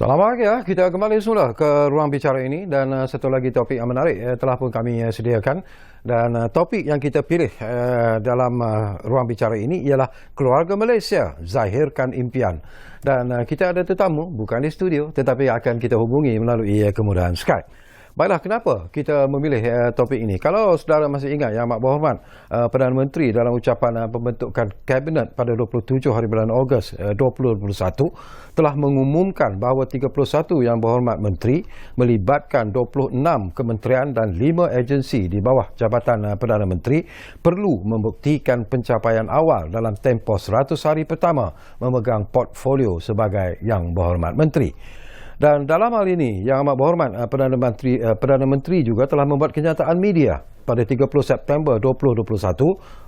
Selamat pagi ya, kita kembali semula ke ruang bicara ini dan satu lagi topik yang menarik telah pun kami sediakan dan topik yang kita pilih dalam ruang bicara ini ialah keluarga Malaysia zahirkan impian dan kita ada tetamu bukan di studio tetapi akan kita hubungi melalui kemudahan Skype. Baiklah, kenapa kita memilih topik ini? Kalau saudara masih ingat Yang Amat Berhormat Perdana Menteri dalam ucapan pembentukan Kabinet pada 27 hari bulan Ogos 2021 telah mengumumkan bahawa 31 Yang Berhormat Menteri melibatkan 26 kementerian dan 5 agensi di bawah Jabatan Perdana Menteri perlu membuktikan pencapaian awal dalam tempoh 100 hari pertama memegang portfolio sebagai Yang Berhormat Menteri. Dan dalam hal ini, Yang Amat Berhormat Perdana Menteri juga telah membuat kenyataan media pada 30 September 2021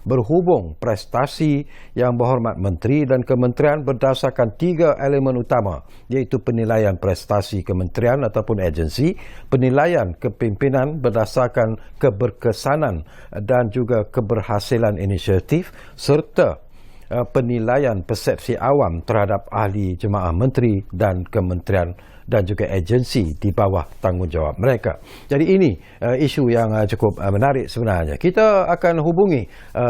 berhubung prestasi Yang Berhormat Menteri dan kementerian berdasarkan 3 elemen utama, iaitu penilaian prestasi kementerian ataupun agensi, penilaian kepimpinan berdasarkan keberkesanan dan juga keberhasilan inisiatif, serta penilaian persepsi awam terhadap ahli jemaah menteri dan kementerian dan juga agensi di bawah tanggungjawab mereka. Jadi ini isu yang cukup menarik sebenarnya. Kita akan hubungi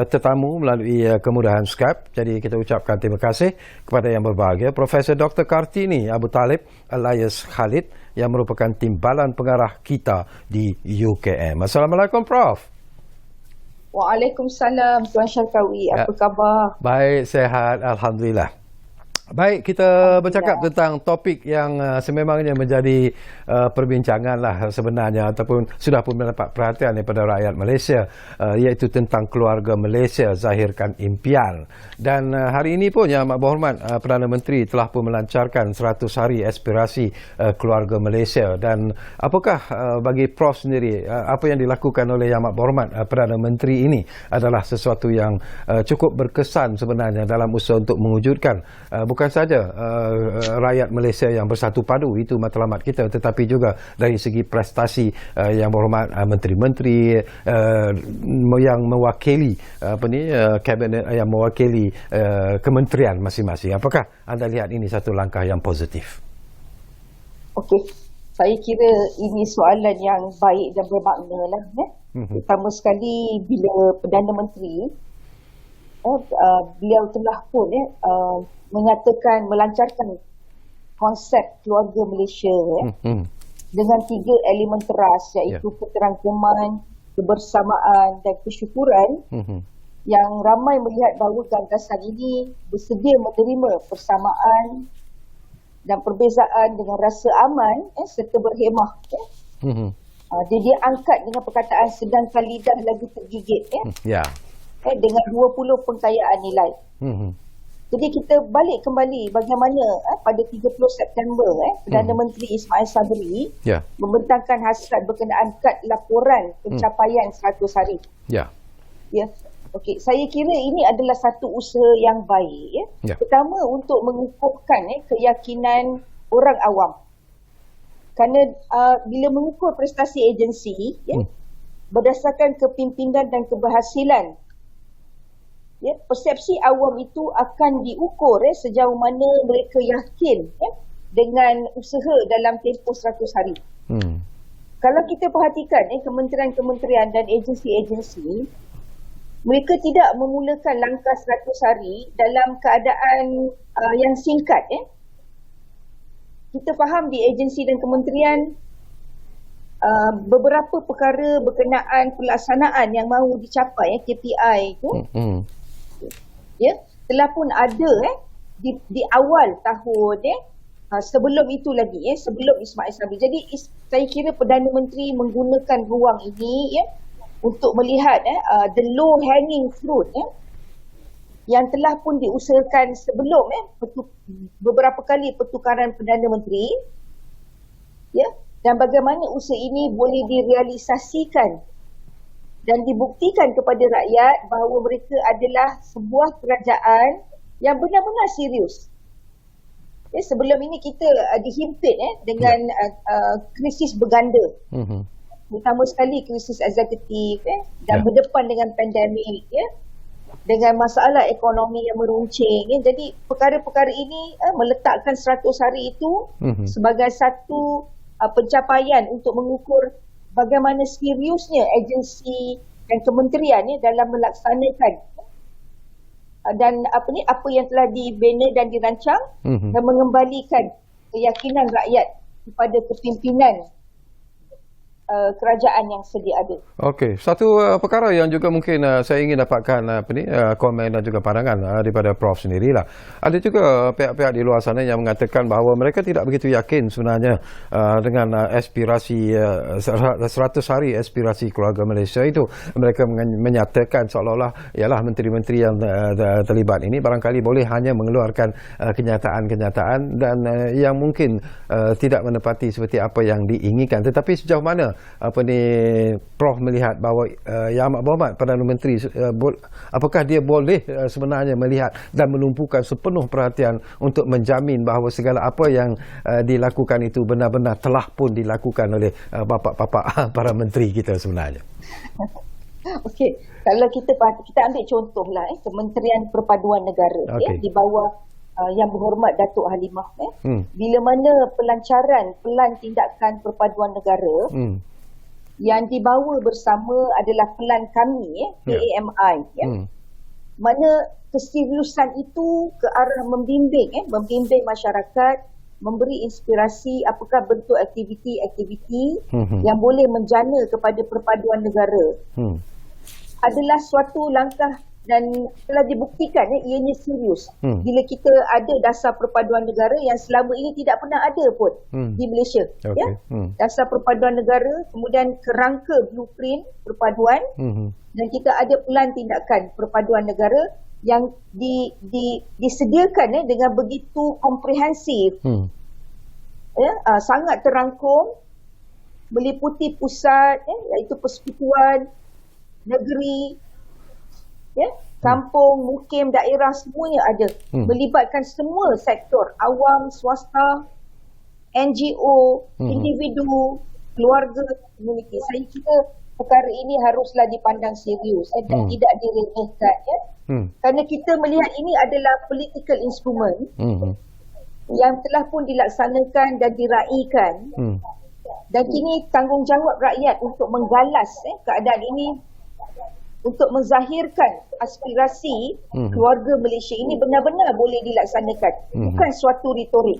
tetamu melalui kemudahan Skype. Jadi kita ucapkan terima kasih kepada yang berbahagia Profesor Dr. Kartini Abu Talib alias Khalid yang merupakan timbalan pengarah kita di UKM. Assalamualaikum Prof. Waalaikumsalam Tuan Syarkawi. Apa khabar? Baik, sehat. Alhamdulillah. Baik, kita bercakap tentang topik yang sememangnya menjadi perbincangan lah sebenarnya ataupun sudah pun mendapat perhatian daripada rakyat Malaysia, iaitu tentang keluarga Malaysia zahirkan impian. Dan hari ini pun Yang Amat Berhormat Perdana Menteri telah pun melancarkan 100 hari aspirasi keluarga Malaysia. Dan apakah bagi Prof sendiri, apa yang dilakukan oleh Yang Amat Berhormat Perdana Menteri ini adalah sesuatu yang cukup berkesan sebenarnya dalam usaha untuk mewujudkan bukan saja rakyat Malaysia yang bersatu padu, itu matlamat kita, tetapi juga dari segi prestasi Yang Berhormat menteri-menteri yang mewakili kabinet, yang mewakili kementerian masing-masing. Apakah anda lihat ini satu langkah yang positif? Okey, saya kira ini soalan yang baik dan bermakna lah. Pertama sekali bila Perdana Menteri beliau telah pun menyatakan, melancarkan konsep keluarga Malaysia dengan 3 elemen teras, iaitu keterangkuman, kebersamaan dan kesyukuran, yang ramai melihat bahawa gagasan ini bersedia menerima persamaan dan perbezaan dengan rasa aman serta berhemah. Dia angkat dengan perkataan sedangkan lidah lagi tergigit dengan 20 pengkayaan nilai. Jadi kita balik kembali bagaimana pada 30 September Perdana Menteri Ismail Sabri membentangkan hasrat berkenaan kad laporan pencapaian 100 hari. Okey, saya kira ini adalah satu usaha yang baik. Pertama, untuk mengukuhkan keyakinan orang awam. Kerana bila mengukur prestasi agensi berdasarkan kepimpinan dan keberhasilan, persepsi awam itu akan diukur sejauh mana mereka yakin dengan usaha dalam tempoh 100 hari. Kalau kita perhatikan kementerian-kementerian dan agensi-agensi, mereka tidak memulakan langkah 100 hari dalam keadaan yang singkat. Kita faham di agensi dan kementerian beberapa perkara berkenaan pelaksanaan yang mahu dicapai, KPI itu telah pun ada di awal tahun sebelum itu lagi, sebelum Ismail Sabri. Jadi saya kira Perdana Menteri menggunakan ruang ini untuk melihat the low hanging fruit yang telah pun diusahakan sebelum beberapa kali pertukaran Perdana Menteri, dan bagaimana usaha ini boleh direalisasikan dan dibuktikan kepada rakyat bahawa mereka adalah sebuah kerajaan yang benar-benar serius. Sebelum ini kita dihimpit dengan krisis berganda. Utama sekali krisis eksekutif dan berdepan dengan pandemik. dengan masalah ekonomi yang meruncing. Jadi perkara-perkara ini meletakkan 100 hari itu sebagai satu pencapaian untuk mengukur bagaimana seriusnya agensi dan kementerian dalam melaksanakan dan apa yang telah dibina dan dirancang dan mengembalikan keyakinan rakyat kepada kepimpinan kerajaan yang sedia ada. Okey, satu perkara yang juga mungkin saya ingin dapatkan komen dan juga pandangan daripada Prof sendirilah. Ada juga pihak-pihak di luar sana yang mengatakan bahawa mereka tidak begitu yakin sebenarnya dengan aspirasi 100 hari aspirasi keluarga Malaysia itu. Mereka menyatakan seolah-olah ialah menteri-menteri yang terlibat ini barangkali boleh hanya mengeluarkan kenyataan-kenyataan dan yang mungkin tidak menepati seperti apa yang diinginkan. Tetapi sejauh mana Prof melihat bahawa Yang Amat Berhormat Perdana Menteri apakah dia boleh sebenarnya melihat dan menumpukan sepenuh perhatian untuk menjamin bahawa segala apa yang dilakukan itu benar-benar telah pun dilakukan oleh bapa-bapa para menteri kita sebenarnya. Okey, kalau kita ambil contohlah Kementerian Perpaduan Negara di bawah Yang Berhormat Datuk Halimah bila mana pelancaran pelan tindakan perpaduan negara yang dibawa bersama adalah pelan kami PAMI mana keseriusan itu ke arah membimbing masyarakat, memberi inspirasi apakah bentuk aktiviti-aktiviti yang boleh menjana kepada perpaduan negara adalah suatu langkah dan telah dibuktikan ianya serius. Bila kita ada dasar perpaduan negara yang selama ini tidak pernah ada pun di Malaysia. Dasar perpaduan negara, kemudian kerangka blueprint perpaduan dan kita ada pelan tindakan perpaduan negara yang disediakan dengan begitu komprehensif. Sangat terangkum, meliputi pusat iaitu persekutuan, negeri, kampung, mukim, daerah semuanya ada. Melibatkan semua sektor, awam, swasta, NGO, individu, keluarga, komuniti. Saya kira perkara ini haruslah dipandang serius dan tidak diremehkan kerana kita melihat ini adalah political instrument yang telah pun dilaksanakan dan diraikan dan kini tanggungjawab rakyat untuk menggalas keadaan ini untuk menzahirkan aspirasi keluarga Malaysia ini benar-benar boleh dilaksanakan, bukan suatu retorik.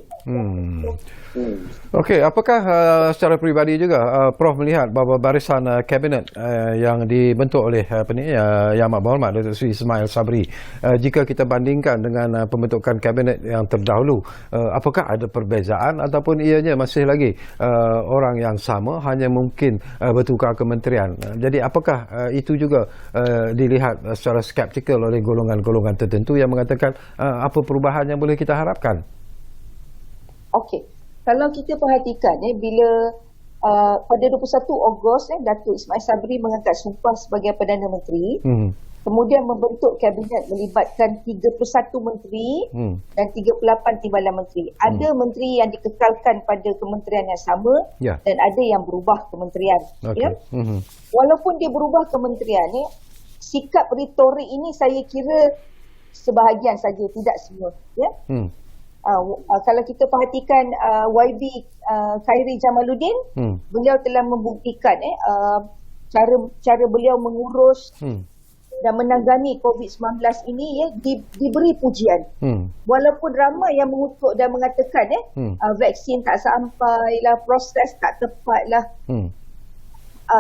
Okey, apakah secara peribadi juga Prof melihat bahawa barisan kabinet yang dibentuk oleh Yang Amat Berhormat Datuk Seri Ismail Sabri, jika kita bandingkan dengan pembentukan kabinet yang terdahulu, apakah ada perbezaan ataupun ianya masih lagi orang yang sama, hanya mungkin bertukar kementerian? Jadi apakah itu juga dilihat secara skeptikal oleh golongan-golongan tertentu yang mengatakan apa perubahan yang boleh kita harapkan? Okey, kalau kita perhatikan bila pada 21 Ogos Datuk Ismail Sabri mengangkat sumpah sebagai Perdana Menteri, kemudian membentuk kabinet melibatkan 31 menteri dan 38 timbalan menteri. Ada menteri yang dikekalkan pada kementerian yang sama dan ada yang berubah kementerian. Walaupun dia berubah kementerian, sikap retorik ini saya kira sebahagian saja, tidak semua. Kalau kita perhatikan YB Khairi Jamaluddin, beliau telah membuktikan cara beliau mengurus dan menangani COVID-19 ini diberi pujian. Walaupun ramai yang mengutuk dan mengatakan vaksin tak sampai lah, proses tak tepat lah,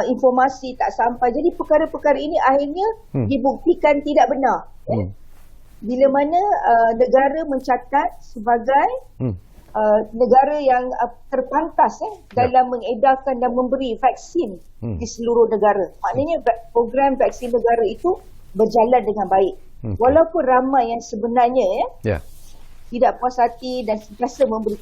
informasi tak sampai. Jadi perkara-perkara ini akhirnya dibuktikan tidak benar. Bila mana negara mencatat sebagai negara yang terpantas dalam mengedarkan dan memberi vaksin di seluruh negara. Maknanya program vaksin negara itu berjalan dengan baik. Walaupun ramai yang sebenarnya tidak puas hati dan sentiasa memberi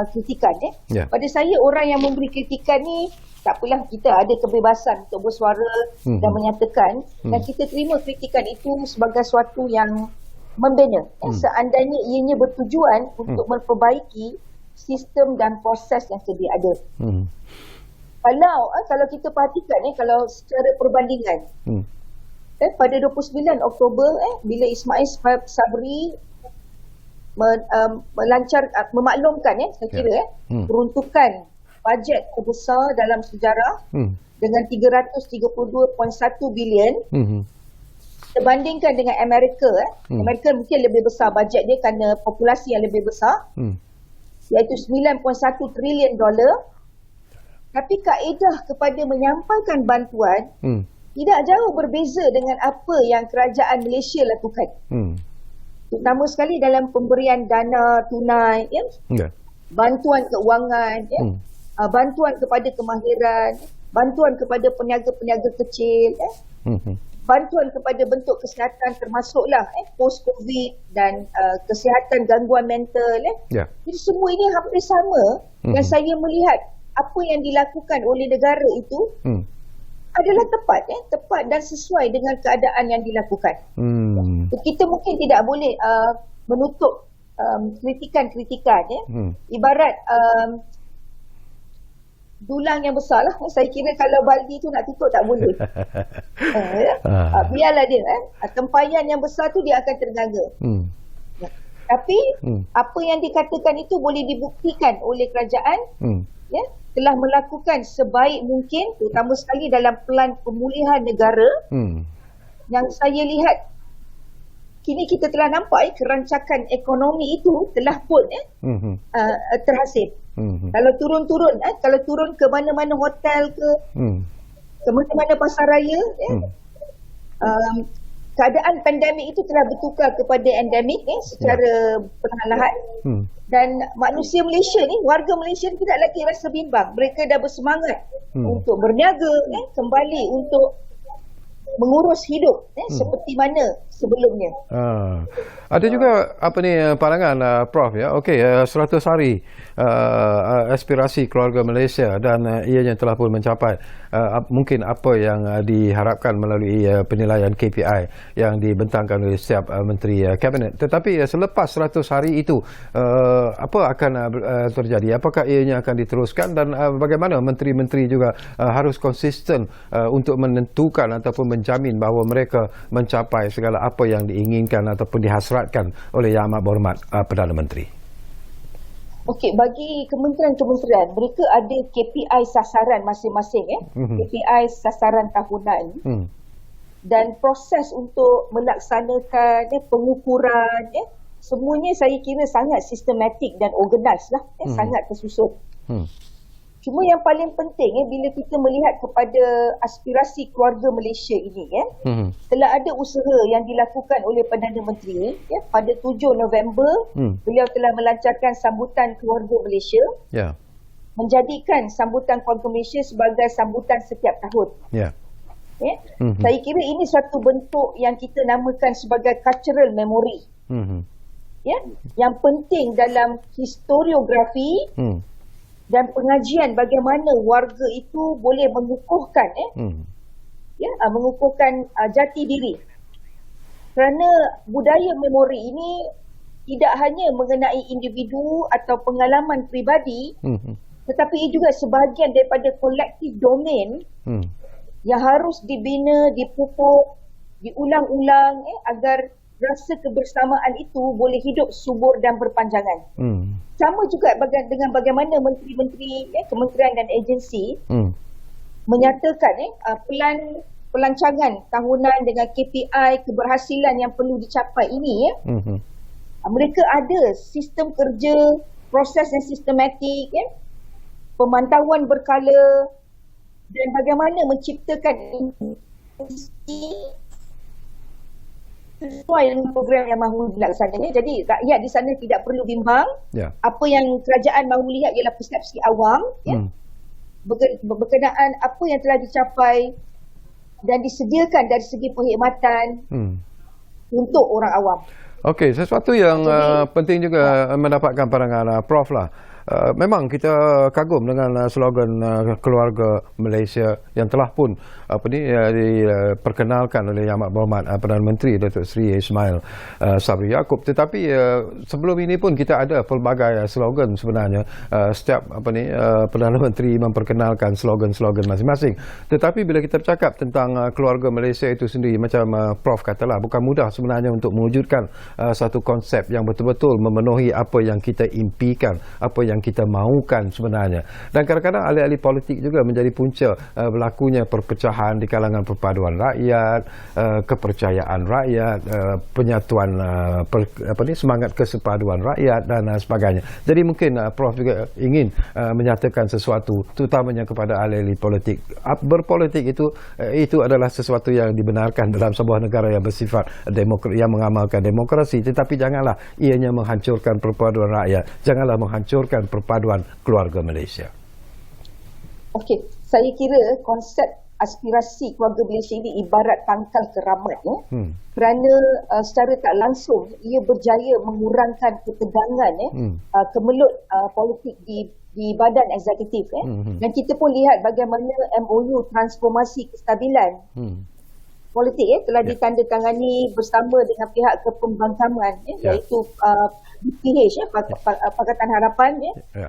kritikan. Pada saya, orang yang memberi kritikan ni tak apalah, kita ada kebebasan untuk bersuara dan menyatakan dan kita terima kritikan itu sebagai suatu yang membina seandainya ianya bertujuan untuk memperbaiki sistem dan proses yang sedia ada. Kalau kita perhatikan kalau secara perbandingan pada 29 Oktober bila Ismail Sabri memaklumkan saya kira peruntukan bajet terbesar dalam sejarah dengan 332.1 bilion terbandingkan dengan Amerika. Amerika mungkin lebih besar bajet dia kerana populasi yang lebih besar, iaitu $9.1 trilion. Tapi kaedah kepada menyampaikan bantuan tidak jauh berbeza dengan apa yang kerajaan Malaysia lakukan. Terutama sekali dalam pemberian dana tunai, bantuan keuangan, bantuan kepada kemahiran, bantuan kepada peniaga-peniaga kecil, bantuan kepada bentuk kesihatan termasuklah post-COVID dan kesihatan gangguan mental. Jadi semua ini hampir sama dan saya melihat apa yang dilakukan oleh negara itu adalah tepat dan sesuai dengan keadaan yang dilakukan. Kita mungkin tidak boleh menutup kritikan-kritikan. Ibarat dulang yang besar lah. Saya kira kalau baldi tu nak tutup tak boleh. Biarlah dia. Tempayan yang besar tu dia akan terganggu. Tapi apa yang dikatakan itu boleh dibuktikan oleh kerajaan telah melakukan sebaik mungkin, terutama sekali dalam pelan pemulihan negara yang saya lihat kini kita telah nampak kerancakan ekonomi itu telah pun terhasil. Kalau turun ke mana-mana hotel ke mana-mana pasar raya, keadaan pandemik itu telah bertukar kepada endemik secara perlahan-lahan. Dan manusia Malaysia ni, warga Malaysia ni tidak lagi rasa bimbang. Mereka dah bersemangat untuk berniaga, kembali untuk mengurus hidup seperti mana sebelumnya. Ada juga pandangan Prof okey, 100 hari aspirasi keluarga Malaysia dan ianya telah pun mencapai mungkin apa yang diharapkan melalui penilaian KPI yang dibentangkan oleh setiap menteri kabinet. Tetapi selepas 100 hari itu apa akan terjadi? Apakah ianya akan diteruskan dan bagaimana menteri-menteri juga harus konsisten untuk menentukan ataupun menjamin bahawa mereka mencapai segala apa yang diinginkan ataupun dihasratkan oleh Yang Amat Berhormat Perdana Menteri? Okey, bagi kementerian-kementerian, mereka ada KPI sasaran masing-masing KPI sasaran tahunan. Dan proses untuk melaksanakan pengukuran semuanya saya kira sangat sistematik dan organised lah, sangat tersusun. Cuma yang paling penting bila kita melihat kepada aspirasi keluarga Malaysia ini telah ada usaha yang dilakukan oleh Perdana Menteri pada 7 November beliau telah melancarkan sambutan keluarga Malaysia, menjadikan sambutan keluarga Malaysia sebagai sambutan setiap tahun. Saya kira ini satu bentuk yang kita namakan sebagai cultural memory yang penting dalam historiografi dan pengajian bagaimana warga itu boleh mengukuhkan mengukuhkan jati diri. Kerana budaya memori ini tidak hanya mengenai individu atau pengalaman peribadi, tetapi ia juga sebahagian daripada kolektif domain yang harus dibina, dipupuk, diulang-ulang agar rasa kebersamaan itu boleh hidup subur dan berpanjangan. Sama juga dengan bagaimana menteri-menteri, kementerian dan agensi menyatakan pelancangan tahunan dengan KPI keberhasilan yang perlu dicapai ini. Mereka ada sistem kerja, proses yang sistematik, pemantauan berkala dan bagaimana menciptakan sesuai dengan program yang mahu dilaksanakan. Jadi rakyat di sana tidak perlu bimbang. Apa yang kerajaan mahu lihat ialah persepsi awam berkenaan apa yang telah dicapai dan disediakan dari segi perkhidmatan untuk orang awam. Okey, sesuatu yang penting juga mendapatkan pandangan Prof lah. memang kita kagum dengan slogan keluarga Malaysia yang telah pun diperkenalkan oleh Yang Amat Berhormat Perdana Menteri Datuk Seri Ismail Sabri Yaakob. Tetapi sebelum ini pun kita ada pelbagai slogan sebenarnya. Setiap Perdana Menteri memperkenalkan slogan-slogan masing-masing. Tetapi bila kita bercakap tentang keluarga Malaysia itu sendiri, macam Prof katalah, bukan mudah sebenarnya untuk mewujudkan satu konsep yang betul-betul memenuhi apa yang kita impikan, apa yang kita mahukan sebenarnya. Dan kadang-kadang ahli-ahli politik juga menjadi punca berlakunya perpecahan di kalangan perpaduan rakyat, kepercayaan rakyat, penyatuan semangat kesepaduan rakyat dan sebagainya. Jadi mungkin Prof juga ingin menyatakan sesuatu, terutamanya kepada ahli-ahli politik. Berpolitik itu adalah sesuatu yang dibenarkan dalam sebuah negara yang bersifat yang mengamalkan demokrasi, tetapi janganlah ianya menghancurkan perpaduan rakyat, janganlah menghancurkan perpaduan keluarga Malaysia. Okey, saya kira konsep aspirasi keluarga Malaysia ini ibarat pangkal keramat kerana secara tak langsung ia berjaya mengurangkan ketegangan kemelut politik di badan eksekutif dan kita pun lihat bagaimana MOU transformasi kestabilan politik telah ditandatangani bersama dengan pihak kepembangkaman iaitu PH Pakatan Harapan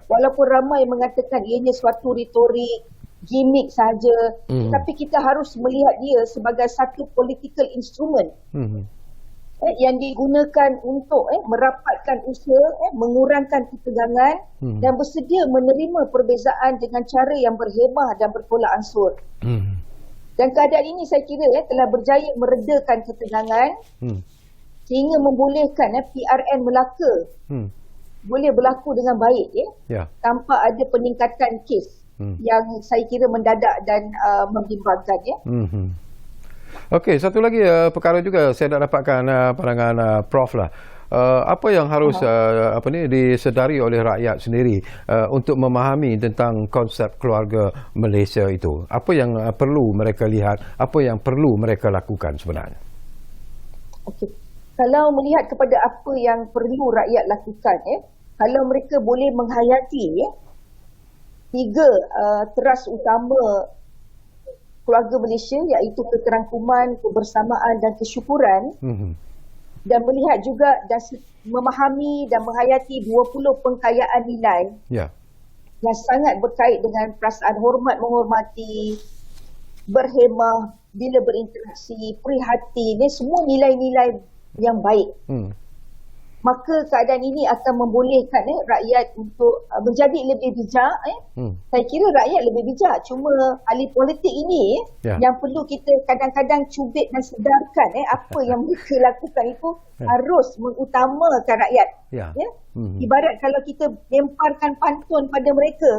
walaupun ramai mengatakan ianya suatu retorik gimmick sahaja tapi kita harus melihat dia sebagai satu political instrument yang digunakan untuk merapatkan usaha, mengurangkan ketegangan dan bersedia menerima perbezaan dengan cara yang berhemah dan bertolak ansur. Dan keadaan ini saya kira telah berjaya meredakan ketegangan sehingga membolehkan PRN Melaka boleh berlaku dengan baik tanpa ada peningkatan kes yang saya kira mendadak dan membimbangkan Okey, satu lagi perkara juga saya nak dapatkan pandangan Prof lah. Apa yang harus disedari oleh rakyat sendiri untuk memahami tentang konsep keluarga Malaysia itu? Apa yang perlu mereka lihat, apa yang perlu mereka lakukan sebenarnya? Okey. Kalau melihat kepada apa yang perlu rakyat lakukan kalau mereka boleh menghayati tiga teras utama keluarga Malaysia iaitu keterangkuman, kebersamaan dan kesyukuran dan melihat juga dan memahami dan menghayati 20 pengkayaan nilai yang sangat berkait dengan perasaan hormat menghormati, berhemah bila berinteraksi, prihatin, semua nilai-nilai yang baik. Maka keadaan ini akan membolehkan rakyat untuk menjadi lebih bijak. Saya kira rakyat lebih bijak, cuma ahli politik ini yang perlu kita kadang-kadang cubit dan sedarkan apa yang mereka lakukan itu harus mengutamakan rakyat. Ibarat kalau kita lemparkan pantun pada mereka.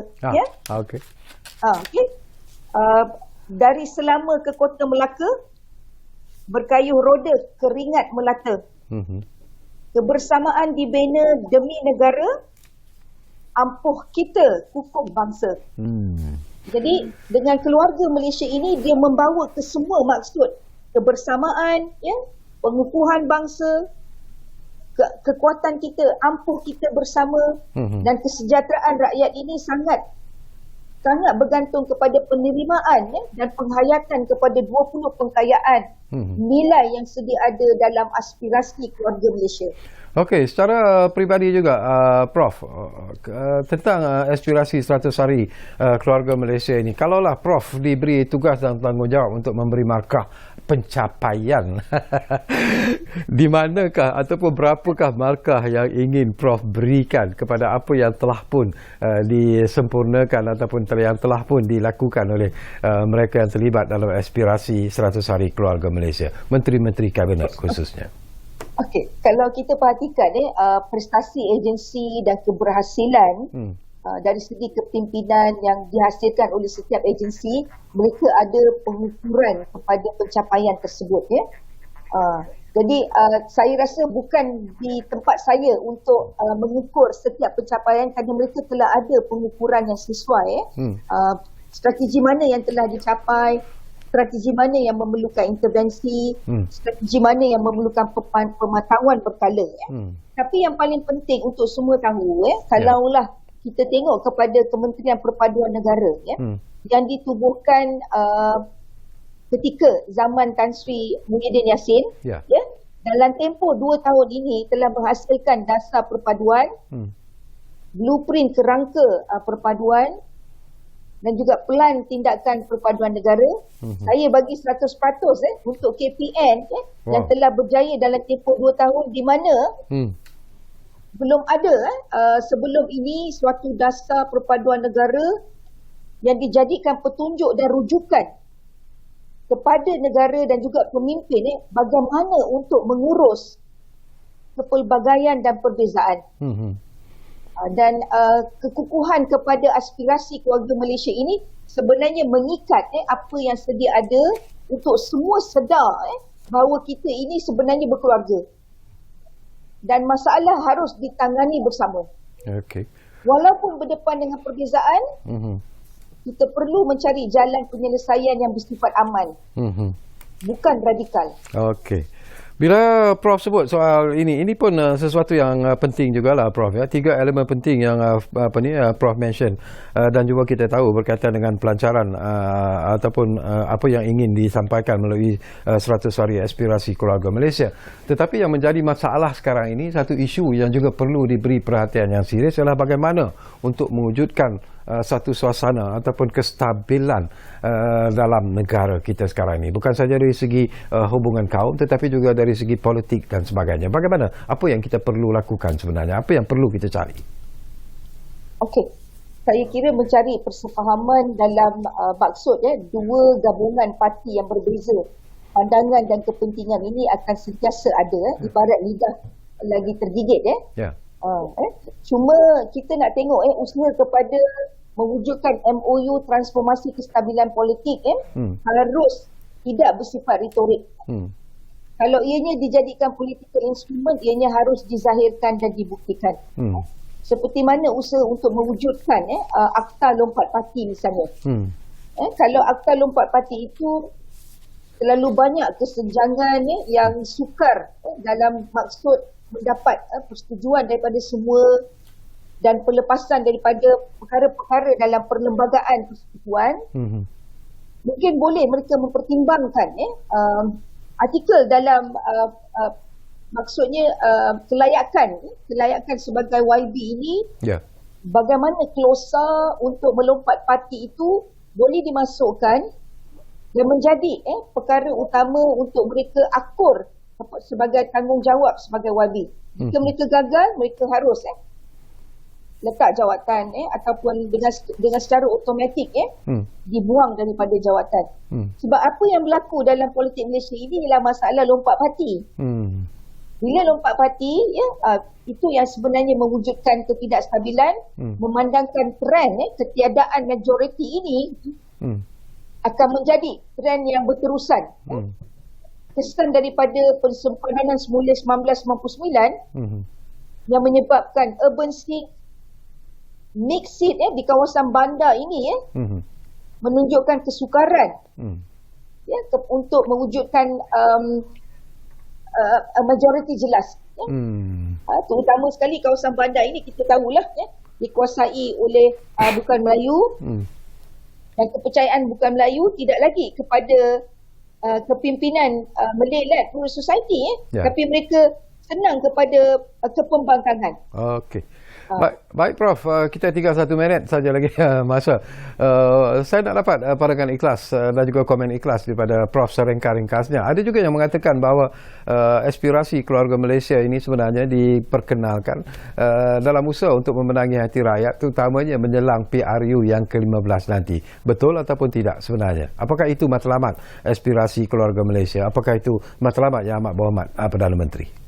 Okay. Dari selama ke Kota Melaka, berkayuh roda keringat melata. Kebersamaan dibina demi negara, ampuh kita kukuh bangsa. Jadi dengan keluarga Malaysia ini dia membawa ke semua maksud kebersamaan, pengukuhan bangsa, kekuatan kita, ampuh kita bersama dan kesejahteraan rakyat ini sangat bergantung kepada penerimaan dan penghayatan kepada 20 pengkayaan nilai yang sedia ada dalam aspirasi keluarga Malaysia. Okey, secara peribadi juga Prof, tentang aspirasi 100 hari keluarga Malaysia ini, kalaulah Prof diberi tugas dan tanggungjawab untuk memberi markah pencapaian di manakah ataupun berapakah markah yang ingin Prof berikan kepada apa yang telah pun disempurnakan ataupun yang telah pun dilakukan oleh mereka yang terlibat dalam aspirasi 100 hari keluarga Malaysia, menteri-menteri kabinet khususnya? Okey, kalau kita perhatikan prestasi agensi dan keberhasilan dari segi kepimpinan yang dihasilkan oleh setiap agensi, mereka ada pengukuran kepada pencapaian tersebut Jadi saya rasa bukan di tempat saya untuk mengukur setiap pencapaian kerana mereka telah ada pengukuran yang sesuai strategi mana yang telah dicapai, strategi mana yang memerlukan intervensi, strategi mana yang memerlukan pemantauan berkala. Tapi yang paling penting untuk semua tahu, kalaulah kita tengok kepada Kementerian Perpaduan Negara yang ditubuhkan ketika zaman Tan Sri Muhyiddin Yassin, dalam tempoh 2 tahun ini telah menghasilkan dasar perpaduan, blueprint kerangka perpaduan dan juga pelan tindakan perpaduan negara. Saya bagi 100% untuk KPN yang telah berjaya dalam tempoh 2 tahun, di mana belum ada sebelum ini suatu dasar perpaduan negara yang dijadikan petunjuk dan rujukan kepada negara dan juga pemimpin bagaimana untuk mengurus kepelbagaian dan perbezaan. Dan kekukuhan kepada aspirasi keluarga Malaysia ini sebenarnya mengikat apa yang sedia ada untuk semua sedar bahawa kita ini sebenarnya berkeluarga. Dan masalah harus ditangani bersama. Walaupun berdepan dengan perbezaan, kita perlu mencari jalan penyelesaian yang bersifat aman, bukan radikal. Bila Prof sebut soal ini pun sesuatu yang penting jugalah Prof ya. 3 elemen penting yang Prof mention dan juga kita tahu berkaitan dengan pelancaran ataupun apa yang ingin disampaikan melalui 100 hari aspirasi keluarga Malaysia. Tetapi yang menjadi masalah sekarang ini, satu isu yang juga perlu diberi perhatian yang serius adalah bagaimana untuk mewujudkan satu suasana ataupun kestabilan dalam negara kita sekarang ini. Bukan saja dari segi hubungan kaum, tetapi juga dari segi politik dan sebagainya. Bagaimana? Apa yang kita perlu lakukan sebenarnya? Apa yang perlu kita cari? Saya kira mencari persefahaman dalam maksud dua gabungan parti yang berbeza. Pandangan dan kepentingan ini akan sentiasa ada, ibarat lidah lagi tergigit. Cuma kita nak tengok usaha kepada mewujudkan MOU transformasi kestabilan politik harus tidak bersifat retorik. Kalau ianya dijadikan political instrument, ianya harus dizahirkan dan dibuktikan. Seperti mana usaha untuk mewujudkan Akta Lompat Parti misalnya. Kalau Akta Lompat Parti itu terlalu banyak kesenjangan yang sukar dalam maksud mendapat persetujuan daripada semua dan pelepasan daripada perkara-perkara dalam perlembagaan persekutuan, mungkin boleh mereka mempertimbangkan artikel dalam maksudnya kelayakan sebagai YB ini, bagaimana klausa untuk melompat parti itu boleh dimasukkan dan menjadi perkara utama untuk mereka akur sebagai tanggungjawab sebagai YB. Jika mereka gagal, mereka harus letak jawatan ataupun dengan secara automatik dibuang daripada jawatan. Sebab apa yang berlaku dalam politik Malaysia ini ialah masalah lompat parti. Bila lompat parti itu yang sebenarnya mewujudkan ketidakstabilan, memandangkan trend ketiadaan majoriti ini akan menjadi trend yang berterusan. Kesan daripada pensempadan semula 1999 yang menyebabkan urban seat, mixed seat di kawasan bandar ini menunjukkan kesukaran untuk mewujudkan majoriti jelas. Terutama sekali kawasan bandar ini kita tahulah dikuasai oleh bukan Melayu, dan kepercayaan bukan Melayu tidak lagi kepada kepimpinan Malay-led rural society tapi mereka senang kepada kepembangkangan. Baik Prof, kita tinggal 1 minit saja lagi masa. Saya nak dapat pandangan ikhlas dan juga komen ikhlas daripada Prof seringkas-ringkasnya. Ada juga yang mengatakan bahawa aspirasi keluarga Malaysia ini sebenarnya diperkenalkan dalam usaha untuk memenangi hati rakyat, terutamanya menjelang PRU yang ke-15 nanti. Betul ataupun tidak sebenarnya? Apakah itu matlamat aspirasi keluarga Malaysia? Apakah itu matlamat Yang Amat Berhormat Perdana Menteri?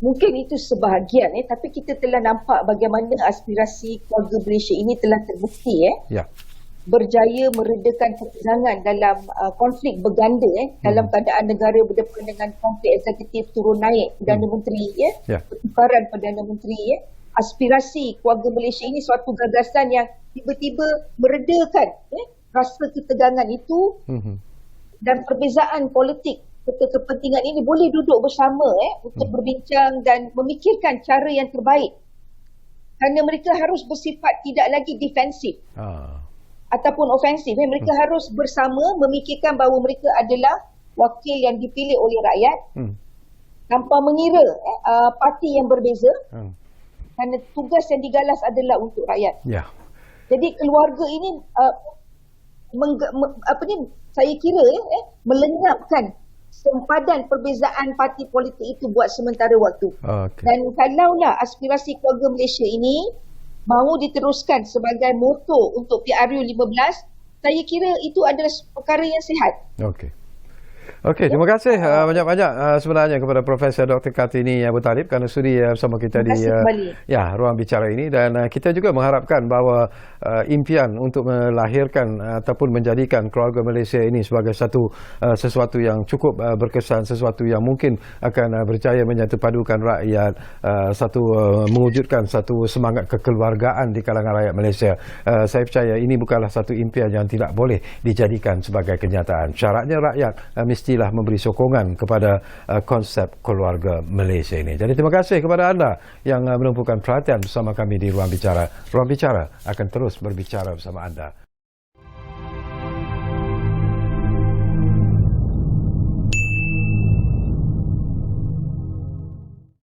Mungkin itu sebahagian tapi kita telah nampak bagaimana aspirasi keluarga Malaysia ini telah terbukti berjaya meredakan ketegangan dalam konflik berganda dalam keadaan negara berdepan dengan konflik eksekutif turun naik Perdana Menteri pertukaran Perdana Menteri. Aspirasi keluarga Malaysia ini suatu gagasan yang tiba-tiba meredakan rasa ketegangan itu dan perbezaan politik kepentingan ini boleh duduk bersama untuk berbincang dan memikirkan cara yang terbaik kerana mereka harus bersifat tidak lagi defensif ataupun ofensif. Mereka harus bersama memikirkan bahawa mereka adalah wakil yang dipilih oleh rakyat tanpa mengira parti yang berbeza, kerana tugas yang digalas adalah untuk rakyat. Jadi keluarga ini saya kira melenyapkan sempadan perbezaan parti politik itu buat sementara waktu. Dan kalaulah aspirasi keluarga Malaysia ini mahu diteruskan sebagai motor untuk PRU 15, saya kira itu adalah perkara yang sihat. Okey, terima kasih banyak-banyak sebenarnya kepada Profesor Dr. Kartini Abu Talib kerana sudi bersama kita di ruang bicara ini, dan kita juga mengharapkan bahawa impian untuk melahirkan ataupun menjadikan keluarga Malaysia ini sebagai sesuatu yang cukup berkesan, sesuatu yang mungkin akan berjaya menyatupadukan rakyat, mewujudkan satu semangat kekeluargaan di kalangan rakyat Malaysia. Saya percaya ini bukanlah satu impian yang tidak boleh dijadikan sebagai kenyataan. Syaratnya rakyat mestilah memberi sokongan kepada konsep keluarga Malaysia ini. Jadi terima kasih kepada anda yang menumpukan perhatian bersama kami di Ruang Bicara. Ruang Bicara akan terus berbicara bersama anda.